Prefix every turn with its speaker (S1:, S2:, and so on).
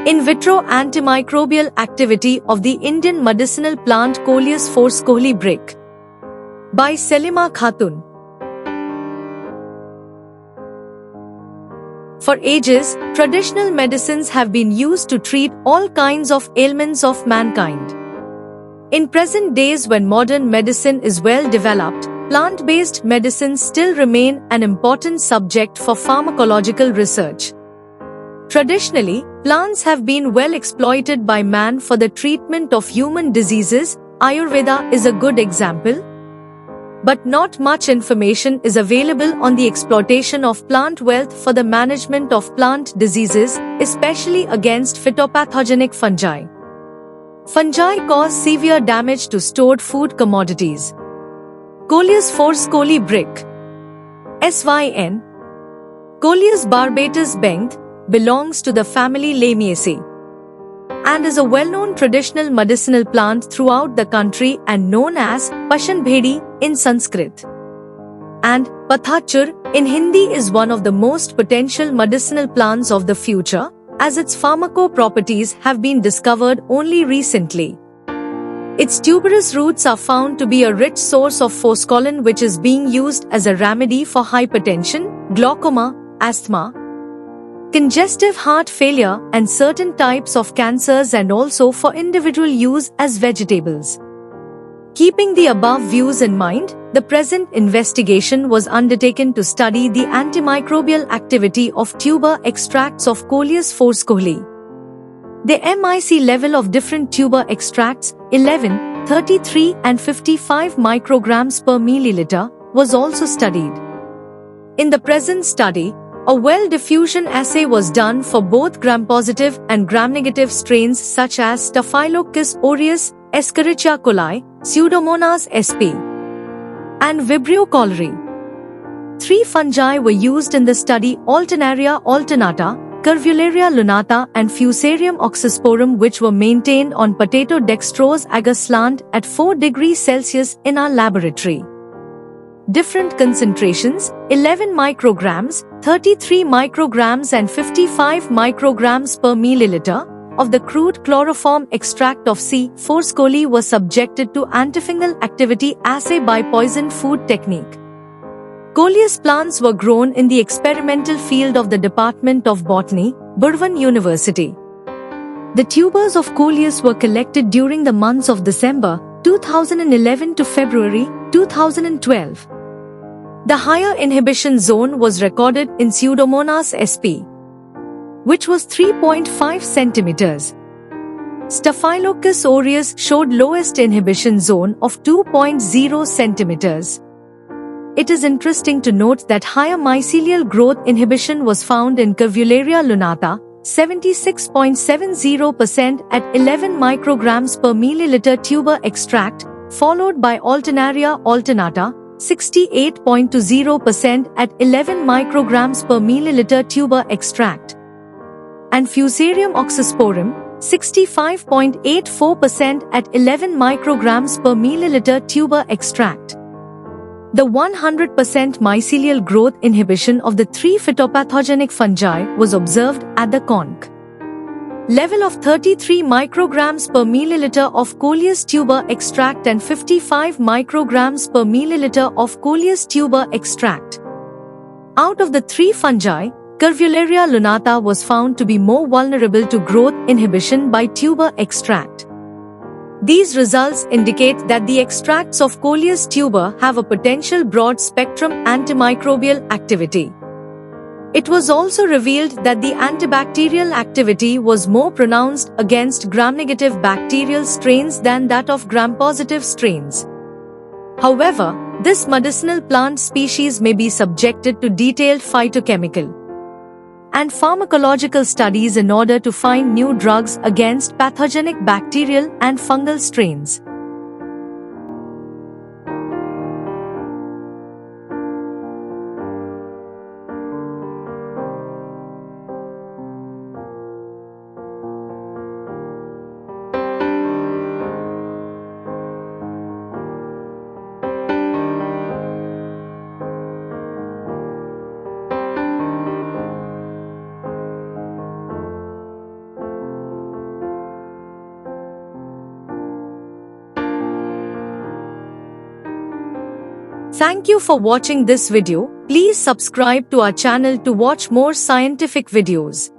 S1: In vitro antimicrobial activity of the Indian medicinal plant Coleus forskohli brick. By Selima Khatun. For ages, traditional medicines have been used to treat all kinds of ailments of mankind. In present days, when modern medicine is well developed, plant-based medicines still remain an important subject for pharmacological research. Traditionally, plants have been well exploited by man for the treatment of human diseases. Ayurveda is a good example. But not much information is available on the exploitation of plant wealth for the management of plant diseases, especially against phytopathogenic fungi. Fungi cause severe damage to stored food commodities. Coleus forskohli brick. SYN. Coleus barbatus Benth belongs to the family Lamiaceae and is a well-known traditional medicinal plant throughout the country and known as Pashan Bhedi in Sanskrit. And Pathachur in Hindi is one of the most potential medicinal plants of the future, as its pharmacoproperties have been discovered only recently. Its tuberous roots are found to be a rich source of forskolin, which is being used as a remedy for hypertension, glaucoma, asthma, congestive heart failure, and certain types of cancers, and also for individual use as vegetables. Keeping the above views in mind, the present investigation was undertaken to study the antimicrobial activity of tuber extracts of Coleus forskohli. The MIC level of different tuber extracts, 11, 33 and 55 micrograms per milliliter, was also studied. In the present study, a well-diffusion assay was done for both gram-positive and gram-negative strains such as Staphylococcus aureus, Escherichia coli, Pseudomonas sp. and Vibrio cholerae. 3 fungi were used in the study: Alternaria alternata, Curvularia lunata and Fusarium oxysporum, which were maintained on potato dextrose agar slant at 4 degrees Celsius in our laboratory. Different concentrations, 11 micrograms, 33 micrograms and 55 micrograms per milliliter, of the crude chloroform extract of C. forskohli were subjected to antifungal activity assay by poison food technique. Coleus plants were grown in the experimental field of the Department of Botany, Burwan University. The tubers of Coleus were collected during the months of December 2011 to February 2012. The higher inhibition zone was recorded in Pseudomonas sp., which was 3.5 centimeters. Staphylococcus aureus showed lowest inhibition zone of 2.0 centimeters. It is interesting to note that higher mycelial growth inhibition was found in Curvularia lunata, 76.70% at 11 micrograms per milliliter tuber extract, followed by Alternaria alternata, 68.20% at 11 micrograms per milliliter tuber extract, and Fusarium oxysporum, 65.84% at 11 micrograms per milliliter tuber extract. The 100% mycelial growth inhibition of the 3 phytopathogenic fungi was observed at the conc. level of 33 micrograms per milliliter of Coleus tuber extract and 55 micrograms per milliliter of Coleus tuber extract. Out of the 3 fungi, Curvularia lunata was found to be more vulnerable to growth inhibition by tuber extract. These results indicate that the extracts of Coleus tuber have a potential broad-spectrum antimicrobial activity. It was also revealed that the antibacterial activity was more pronounced against gram-negative bacterial strains than that of gram-positive strains. However, this medicinal plant species may be subjected to detailed phytochemical and pharmacological studies in order to find new drugs against pathogenic bacterial and fungal strains. Thank you for watching this video. Please subscribe to our channel to watch more scientific videos.